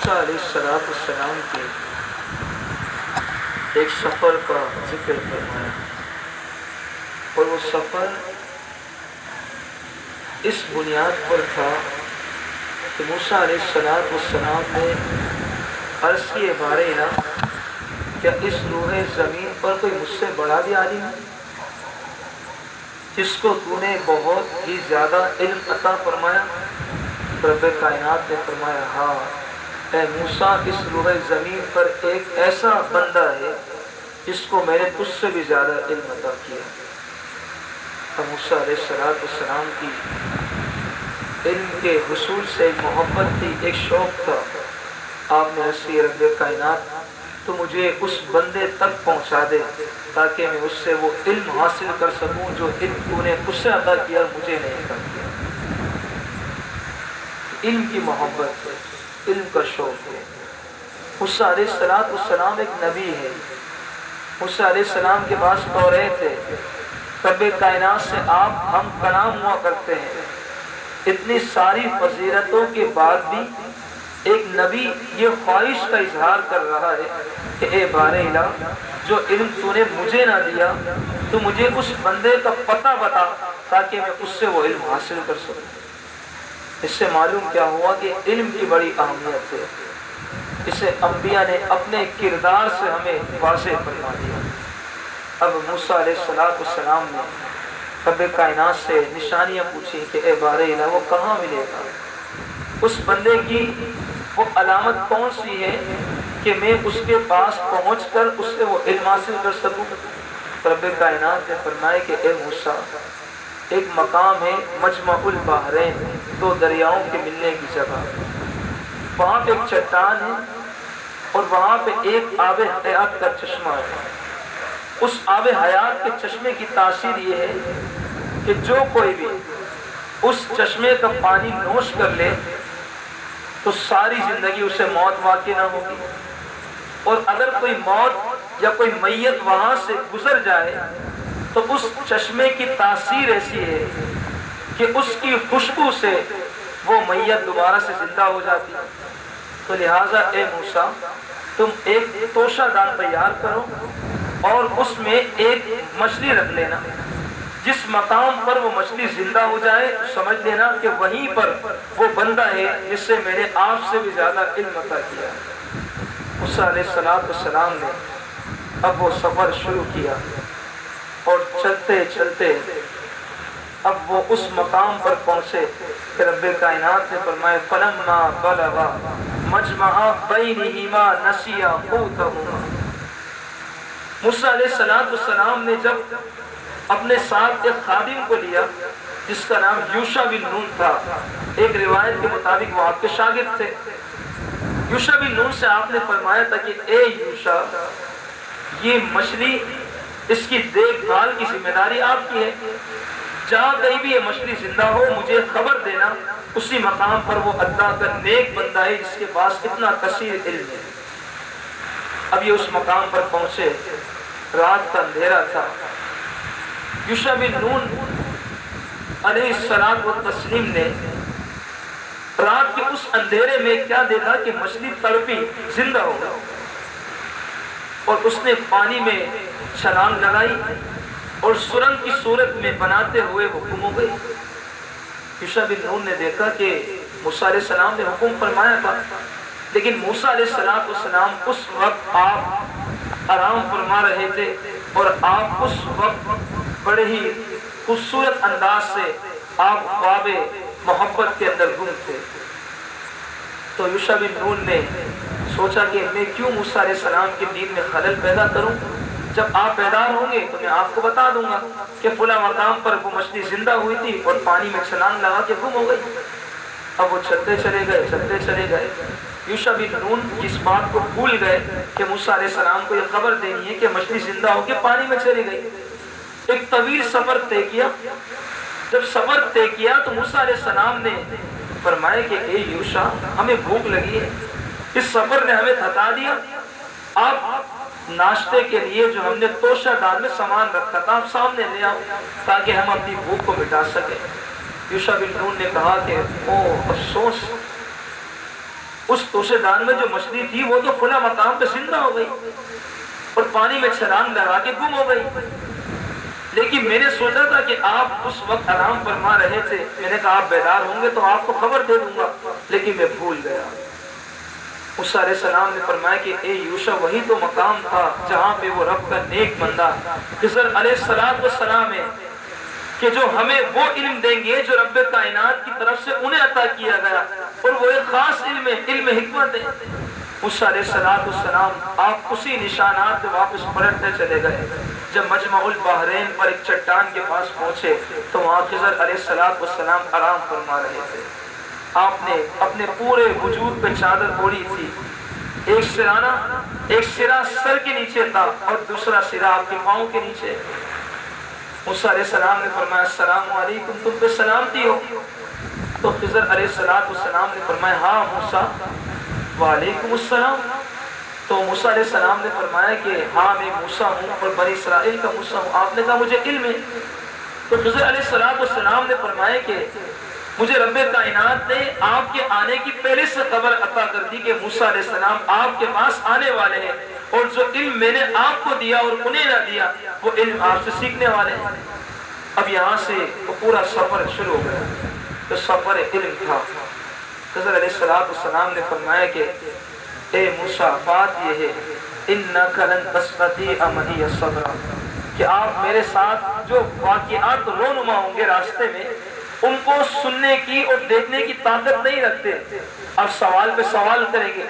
موسیٰ علیہ السلام کے ایک سفر کا ذکر فرمایا، اور وہ سفر اس بنیاد پر تھا کہ موسیٰ علیہ السلام نے عرض کیے بارے الہ، کیا اس روح زمین پر کوئی مجھ سے بڑا بھی عالم ہے جس کو تو نے بہت ہی زیادہ علم عطا فرمایا؟ رب کائنات نے فرمایا ہاں اے موسیٰ، اس روح زمین پر ایک ایسا بندہ ہے جس کو میں نے تجھ سے بھی زیادہ علم عطا کیا۔ موسیٰ علیہ السلام کی علم کے حصول سے ایک محبت تھی، ایک شوق تھا۔ آپ نے رسی رب کائنات تو مجھے اس بندے تک پہنچا دے تاکہ میں اس سے وہ علم حاصل کر سکوں جو علم تو نے اس سے عطا کیا مجھے نہیں عطا کیا۔ علم کی محبت ہے، علم کا شوق ہے۔ موسیٰ علیہ السلام ایک نبی ہے۔ موسیٰ علیہ السلام کے پاس توریت ہے، رب کائنات سے آپ ہم کلام ہوا کرتے ہیں۔ اتنی ساری فضیلتوں کے بعد بھی ایک نبی یہ خواہش کا اظہار کر رہا ہے کہ اے بار الہ، جو علم تو نے مجھے نہ دیا تو مجھے اس بندے کا پتہ بتا تاکہ میں اس سے وہ علم حاصل کر سکوں۔ اس سے معلوم کیا ہوا کہ علم کی بڑی اہمیت ہے۔ اسے انبیاء نے اپنے کردار سے ہمیں واضح فرما دیا۔ اب موسیٰ علیہ السلام نے رب کائنات سے نشانیاں پوچھی کہ اے بار الہ، وہ کہاں ملے گا؟ اس بندے کی وہ علامت کون سی ہے کہ میں اس کے پاس پہنچ کر اس سے وہ علم حاصل کر سکوں؟ رب کائنات نے فرمایا کہ اے موسیٰ، ایک مقام ہے مجمع البحرین، دو دریاؤں کے ملنے کی جگہ، وہاں پہ ایک چٹان ہے اور وہاں پہ ایک آب حیات کا چشمہ ہے۔ اس آب حیات کے چشمے کی تاثیر یہ ہے کہ جو کوئی بھی اس چشمے کا پانی نوش کر لے تو ساری زندگی اسے موت واقع نہ ہوگی، اور اگر کوئی موت یا کوئی میت وہاں سے گزر جائے تو اس چشمے کی تاثیر ایسی ہے کہ اس کی خوشبو سے وہ میت دوبارہ سے زندہ ہو جاتی ہے۔ تو لہٰذا اے موسیٰ، تم ایک توشہ دان تیار کرو اور اس میں ایک مچھلی رکھ لینا۔ جس مقام پر وہ مچھلی زندہ ہو جائے سمجھ لینا کہ وہیں پر وہ بندہ ہے جس سے میں نے آپ سے بھی زیادہ علم عطا کیا۔ موسیٰ علیہ السلام نے اب وہ سفر شروع کیا اور چلتے چلتے اب وہ اس مقام پر پہنچے کہ رب کائنات نے فرمایا فلما بلغ مجمع بینہما نسیا حوتہما۔ موسیٰ علیہ السلام نے جب اپنے ساتھ ایک خادم کو لیا جس کا نام یوشع بن نون تھا، ایک روایت کے مطابق وہ آپ کے شاگرد تھے۔ یوشع بن نون سے آپ نے فرمایا تھا کہ اے یوشع، یہ مچھلی، اس کی دیکھ بھال کی ذمہ داری آپ کی ہے، جہاں کہیں بھی یہ مچھلی زندہ ہو مجھے خبر دینا، اسی مقام پر وہ اللہ کا نیک بندہ ہے جس کے پاس اتنا کثیر علم ہے۔ اب یہ اس مقام پر پہنچے، رات کا اندھیرا تھا۔ یوشع بن نون علیہ السلام نے رات کے اس اندھیرے میں کیا دیکھا کہ مچھلی تڑپی زندہ ہو گئی، اور اس نے پانی میں چھلانگ لگائی اور سرنگ کی صورت میں بناتے ہوئے وہ گم ہو گئی۔ یوشع بن نون نے دیکھا کہ موسیٰ علیہ السلام نے حکم فرمایا تھا، لیکن موسیٰ علیہ السلام اس وقت آپ آرام فرما رہے تھے اور آپ اس وقت بڑے ہی خوبصورت انداز سے آپ خواب محبت کے اندر گم تھے۔ تو یوشع بن نون نے سوچا کہ میں کیوں موسیٰ علیہ السلام کی نیند میں خلل پیدا کروں، جب آپ بیدار ہوں گے تو میں آپ کو بتا دوں گا کہ فلاں مقام پر وہ مچھلی زندہ ہوئی تھی اور پانی میں چھلانگ لگا کے گم ہو گئی۔ اب وہ چلتے چلے گئے۔ یوشع بن نون اس بات کو بھول گئے کہ موسیٰ علیہ السلام کو یہ خبر دینی ہے کہ مچھلی زندہ ہو کے پانی میں چلی گئی۔ ایک طویل سفر طے کیا۔ جب سفر طے کیا تو موسیٰ علیہ السلام نے فرمایا کہ اے یوشع، ہمیں بھوک لگی ہے، اس سفر نے ہمیں تھکا دیا، آپ ناشتے کے لیے جو ہم نے توشہ دان میں سامان رکھا تھا آپ سامنے لے آؤ تاکہ ہم اپنی بھوک کو مٹا سکیں۔ یوشع بن نون نے کہا کہ او افسوس، اس توشے دان میں جو مچھلی تھی وہ تو کھلا مقام پہ زندہ ہو گئی اور پانی میں چھلانگ لگا کے گم ہو گئی، لیکن میں نے سوچا تھا کہ آپ اس وقت آرام فرما رہے تھے، میں نے کہا آپ بیدار ہوں گے تو آپ کو خبر دے دوں گا، لیکن میں بھول گیا۔ موسیٰ علیہ السلام نے فرمایا کہ اے یوشع، وہی تو مقام تھا جہاں پہ وہ رب کا نیک بندہ خضر علیہ السلام ہے کہ جو ہمیں وہ علم دیں گے جو رب کائنات کی طرف سے انہیں عطا کیا گیا، اور وہ ایک خاص علم ہے، علم حکمت ہے۔ موسیٰ علیہ السلام آپ اسی نشانات میں واپس پلٹنے چلے گئے۔ جب مجمع البحرین پر ایک چٹان کے پاس پہنچے تو وہاں خضر علیہ السلام آرام فرما رہے تھے۔ آپ نے اپنے پورے وجود پہ چادر اوڑھی تھی، ایک سرا سر کے نیچے تھا اور دوسرا سرا آپ کے پاؤں کے نیچے۔ موسیٰ علیہ السلام نے فرمایا السلام علیکم، تم پہ سلامتی ہو۔ تو خضر علیہ السلام نے فرمایا ہاں موسیٰ، وعلیکم السلام۔ تو موسیٰ علیہ السلام نے فرمایا کہ ہاں میں موسیٰ ہوں اور بنی اسرائیل کا موسیٰ ہوں۔ آپ نے کہا مجھے علم ہے۔ تو خضر علیہ السلام نے فرمایا کہ مجھے رب کائنات نے آپ کے آنے کی پہلے سے خبر عطا کر دی کہ موسیٰ علیہ السلام آپ کے پاس آنے والے ہیں، اور جو علم میں نے آپ کو دیا اور انہیں نہ دیا وہ علم آپ سے سیکھنے والے ہیں۔ اب یہاں سے وہ پورا سفر شروع ہو گیا، تو سفر علم تھا۔ خضر علیہ السلام نے فرمایا کہ اے موسیٰ، بات یہ ہے اِنَّكَ لَن تَسْتَطِيعَ مَعِيَ صَبْرًا، کہ آپ میرے ساتھ جو واقعات رونما ہوں گے راستے میں ان کو سننے کی اور دیکھنے کی طاقت نہیں رکھتے۔ آپ سوال پہ سوال کریں گے،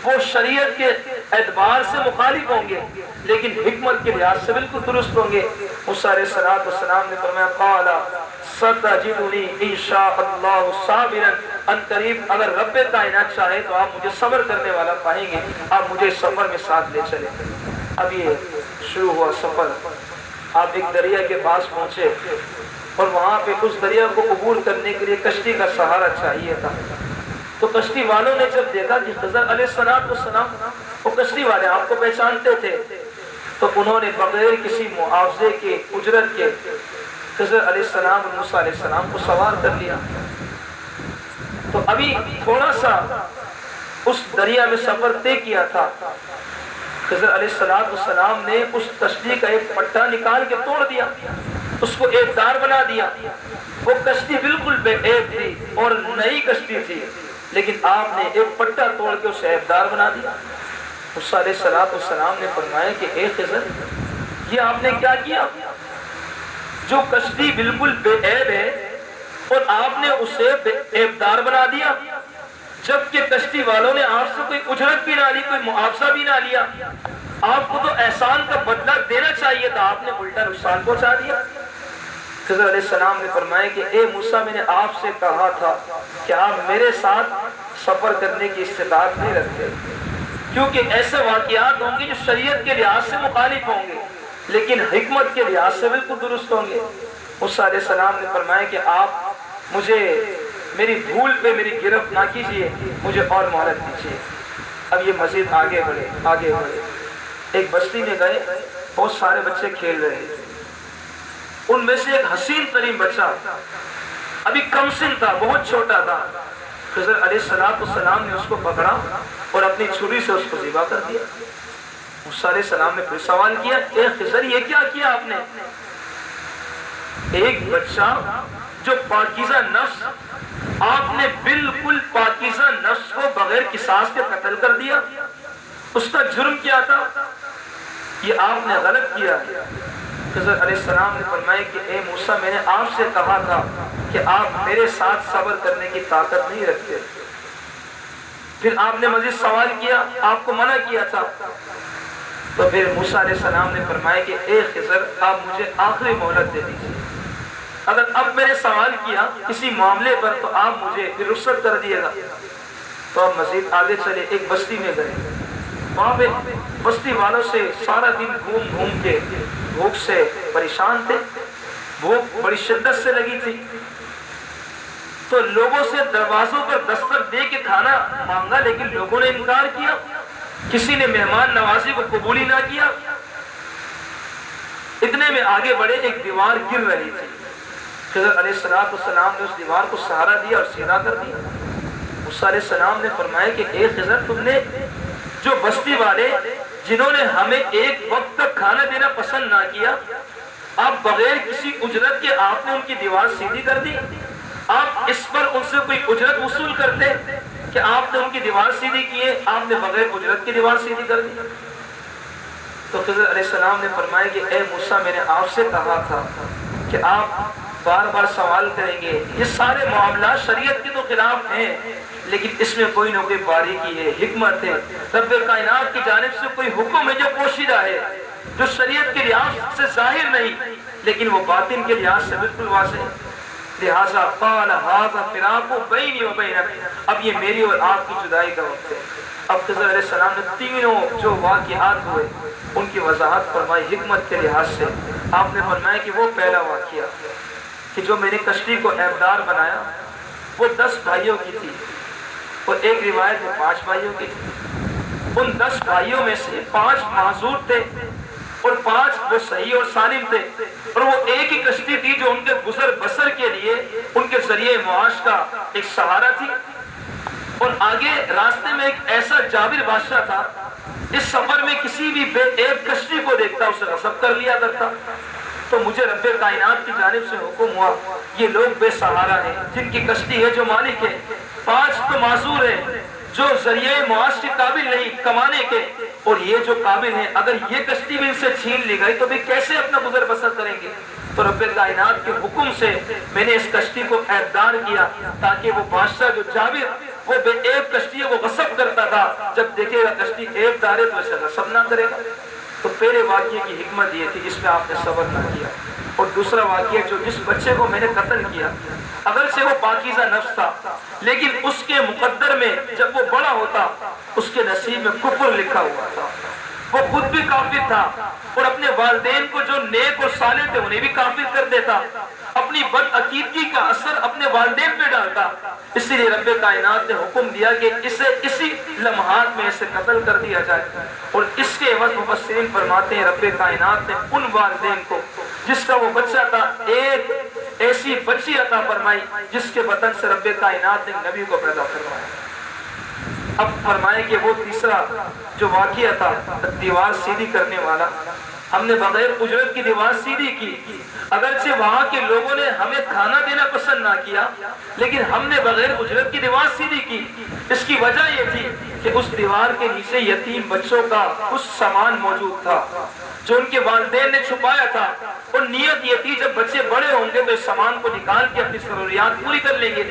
وہ شریعت کے اعتبار سے مخالف ہوں گے لیکن حکمت کے لحاظ سے بالکل درست ہوں گے۔ موسیٰ علیہ السلام نے فرمایا قال ستجدنی ان شاء اللہ صابرا، ان قریب اگر رب کائنات چاہے تو آپ مجھے صبر کرنے والا پائیں گے، آپ مجھے سفر میں ساتھ لے چلیں۔ اب یہ شروع ہوا سفر، آپ ایک دریا کے پاس پہنچے اور وہاں پہ اس دریا کو عبور کرنے کے لیے کشتی کا سہارا چاہیے تھا۔ تو کشتی والوں نے جب دیکھا کہ خضر علیہ السلام وہ کشتی والے آپ کو پہچانتے تھے، تو انہوں نے بغیر کسی معاوضے کے اجرت کے خضر علیہ السلام اور موسیٰ علیہ السلام کو سوار کر لیا۔ تو ابھی تھوڑا سا اس دریا میں سفر طے کیا تھا، خضر علیہ السلام نے اس کشتی کا ایک پٹا نکال کے توڑ دیا، اس کو ایک دار بنا دیا۔ وہ کشتی بالکل بے عیب تھی اور نئی کشتی تھی، لیکن آپ نے ایک پٹا توڑ کے اسے عیب دار بنا دیا۔ موسیٰ علیہ السلام نے فرمایا کہ اے خضر، یہ آپ نے کیا کیا؟ جو کشتی بالکل بے عیب ہے اور آپ نے اسے عیب دار بنا دیا، جبکہ کشتی والوں نے آپ سے کوئی اجرت بھی نہ لی، کوئی معاوضہ بھی نہ لیا۔ آپ کو تو احسان کا بدلہ دینا چاہیے تھا، آپ نے الٹا نقصان پہنچا دیا۔ خضر علیہ السلام نے فرمایا کہ اے موسیٰ، میں نے آپ سے کہا تھا کہ آپ میرے ساتھ سفر کرنے کی استطاعت نہیں رکھتے، کیونکہ ایسے واقعات ہوں گے جو شریعت کے لحاظ سے مخالف ہوں گے لیکن حکمت کے لحاظ سے بالکل درست ہوں گے۔ موسیٰ علیہ السلام نے فرمایا کہ آپ مجھے میری بھول پہ میری گرفت نہ کیجیے، مجھے اور مہلت دیجیے۔ اب یہ مزید آگے بڑھے۔ ایک بستی میں گئے، بہت سارے بچے کھیل رہے تھے، ان میں سے ایک حسین ترین بچہ ابھی کم سن تھا، بہت چھوٹا تھا۔ خضر علیہ السلام نے اس کو پکڑا اور اپنی چھری سے اس کو ذبح کر دیا۔ موسیٰ علیہ السلام نے پھر سوال کیا، اے خضر، یہ کیا کیا آپ نے؟ ایک بچہ جو پاکیزہ نفس، آپ نے بالکل پاکیزہ نفس کو بغیر قصاص کے قتل کر دیا، اس کا جرم کیا تھا؟ یہ آپ نے غلط کیا۔ خضر علیہ السلام نے فرمایا کہ اے موسیٰ، میں نے آپ سے کہا تھا کہ آپ میرے ساتھ صبر کرنے کی طاقت نہیں رکھتے۔ پھر آپ نے مزید سوال کیا، آپ کو منع کیا تھا۔ تو پھر موسیٰ علیہ السلام نے فرمایا کہ اے خضر، آپ مجھے آخری مہلت دے دیجیے، اگر اب میں نے سوال کیا کسی معاملے پر تو آپ مجھے پھر رخصت کر دیے گا۔ تو آپ مزید آگے چلے، ایک بستی میں گئے، وہاں پہ بستی والوں سے سارا دن گھوم کے بھوک سے پریشان تھے، بھوک بڑی شدت سے لگی تھی، تو لوگوں سے دروازوں پر دستک دے کے کھانا مانگا لیکن لوگوں نے انکار کیا، کسی نے مہمان نوازی کو قبول ہی نہ کیا۔ اتنے میں آگے بڑھے، ایک دیوار گر رہی تھی، خضر علیہ السلام نے اس دیوار کو سہارا دیا اور سیدھا کر دیا۔ موسیٰ علیہ السلام نے فرمایا کہ اے خضر، تم نے جو بستی والے جنہوں نے ہمیں ایک وقت تک کھانا دینا پسند نہ کیا، آپ بغیر کسی اجرت کے آپ نے ان کی دیوار سیدھی کر دی، آپ اس پر ان سے کوئی اجرت وصول کرتے کہ آپ نے ان کی دیوار سیدھی کی ہے، آپ نے بغیر اجرت کی دیوار سیدھی کر دی؟ تو خضر علیہ السلام نے فرمایا کہ اے موسیٰ، میں نے آپ سے کہا تھا کہ آپ بار بار سوال کریں گے، یہ سارے معاملات شریعت کے تو خلاف ہیں، لیکن اس میں کوئی نہ کوئی باریکی ہے، حکمت ہے، رب کائنات کی جانب سے کوئی حکم ہے جو پوشیدہ ہے، جو شریعت کے لحاظ سے ظاہر نہیں لیکن وہ باطن کے لحاظ سے بالکل واضح ہے۔ لہٰذا قال ھذا فراق بینی و بینک، اب یہ میری اور آپ کی جدائی کا وقت ہے۔ اب خضر علیہ السلام نے تینوں جو واقعات ہوئے ان کی وضاحت فرمائی حکمت کے لحاظ سے۔ آپ نے فرمایا کہ وہ پہلا واقعہ کہ جو میں نے کشتی کو عیبدار بنایا وہ 10 بھائیوں کی تھی، اور ایک روایت میں 5 بھائیوں کی تھی۔ ان 10 بھائیوں میں سے 5 معذور تھے اور 5 وہ صحیح اور سالم تھے، اور وہ ایک ہی کشتی تھی جو ان کے گزر بسر کے لیے ان کے ذریعے معاش کا ایک سہارا تھی۔ اور آگے راستے میں ایک ایسا جابر بادشاہ تھا، اس سفر میں کسی بھی بے عیب کشتی کو دیکھتا اسے غصب کر لیا کرتا۔ تو مجھے رب کائنات کی جانب سے حکم ہوا، یہ لوگ بے سہارا ہیں جن کی کشتی ہے جو مالک ہے، 5 تو معذور ہیں جو ذریعے معاش کے قابل نہیں کمانے کے، اور یہ جو قابل ہیں اگر یہ کشتی بھی ان سے چھین لی گئی تو بھی کیسے اپنا گزر بسر کریں گے؟ تو رب کائنات کے حکم سے میں نے اس کشتی کو عیبدار کیا تاکہ وہ بادشاہ جو جابر وہ بے عیب کشتی ہے وہ غصب کرتا تھا، جب دیکھے گا کشتی عیبدار ہے تو اسے غصب نہ کرے گا۔ تو پہلے واقعے کی حکمت یہ تھی جس میں آپ نے صبر نہ کیا۔ اور دوسرا واقعہ جو جس بچے کو میں نے قتل کیا، اگرچہ وہ پاکیزہ نفس تھا لیکن اس کے مقدر میں جب وہ بڑا ہوتا اس کے نصیب میں کفر لکھا ہوا تھا، وہ خود بھی کافر تھا اور اپنے والدین کو جو نیک اور صالح تھے انہیں بھی کافر کر دیتا، اپنی بدعقیدگی کا اثر اپنے والدین پہ ڈالتا۔ اس لیے رب کائنات نے حکم دیا کہ اسے اسی لمحات میں اسے قتل کر دیا جائے، اور اس کے عوض مفسرین فرماتے ہیں رب کائنات نے ان والدین کو جس کا وہ بچہ تھا ایک ایسی بچی عطا فرمائی جس کے بطن سے رب کائنات نے نبی کو پیدا فرمایا۔ اب فرمائے کہ وہ تیسرا جو واقعہ تھا دیوار سیدھی کرنے والا، ہم نے بغیر اجرت کی دیوار سیدھی کی، اگرچہ وہاں کے لوگوں نے ہمیں کھانا دینا پسند نہ کیا لیکن ہم نے بغیر اجرت کی دیوار سیدھی کی۔ اس کی وجہ یہ تھی کہ اس دیوار کے نیچے یتیم بچوں کا کچھ سامان موجود تھا جو ان کے والدین نے چھپایا تھا، اور نیت یہ تھی جب بچے بڑے ہوں گے تو اس سامان کو نکال کے اپنی ضروریات پوری کر لیں گے۔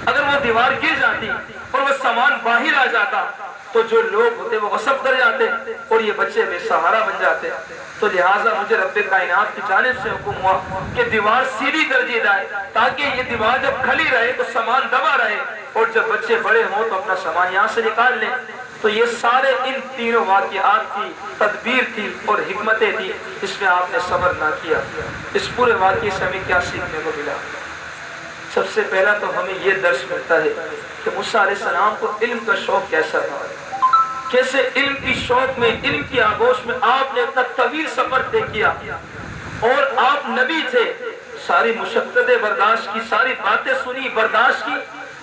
اگر وہ دیوار گر جاتی اور وہ سامان باہر آ جاتا تو جو لوگ ہوتے وہ غصب کر جاتے اور یہ بچے بے سہارا بن جاتے۔ تو لہٰذا مجھے رب کائنات کی جانب سے حکم ہوا کہ دیوار سیدھی کر دی جائے تاکہ یہ دیوار جب کھلی رہے تو سامان دبا رہے، اور جب بچے بڑے ہوں تو اپنا سامان یہاں سے نکال لیں۔ تو یہ سارے ان تینوں واقعات کی تدبیر تھی اور حکمتیں تھی اس میں آپ نے صبر نہ کیا۔ اس پورے واقعے سے ہمیں کیا سیکھنے کو ملا؟ سب سے پہلا تو ہمیں یہ درس ملتا ہے کہ موسیٰ علیہ السلام کو علم کا شوق کیسا تھا، کیسے علم کی شوق میں، علم کی آغوش میں آپ نے اتنا طویل سفر طے کیا، اور آپ نبی تھے، ساری مشقتیں برداشت کی، ساری باتیں سنی برداشت کی،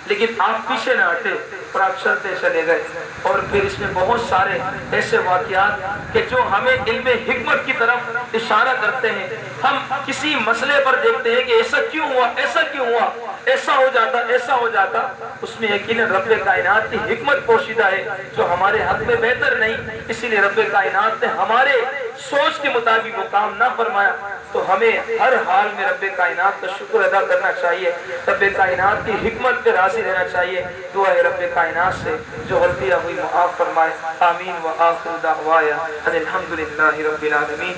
لیکن آپ پیچھے نہ ہٹے اور آپ چلتے چلے گئے۔ اور پھر اس میں بہت سارے ایسے واقعات کہ جو ہمیں علم حکمت کی طرف اشارہ کرتے ہیں۔ ہم کسی مسئلے پر دیکھتے ہیں کہ ایسا کیوں ہوا، ایسا کیوں ہوا، ایسا ہو جاتا، ایسا ہو جاتا، اس میں یقیناً رب کائنات کی حکمت پوشیدہ ہے جو ہمارے حق میں بہتر نہیں، اسی لیے رب کائنات نے ہمارے سوچ کے مطابق وہ کام نہ فرمایا۔ تو ہمیں ہر حال میں رب کائنات کا شکر ادا کرنا چاہیے، رب کائنات کی حکمت پہ راضی رہنا چاہیے۔ دعا ہے رب کائنات سے جو غلطیاں ہوئی معاف فرمائے۔ آمین و آخر دعوایا ان الحمد للہ رب العالمین۔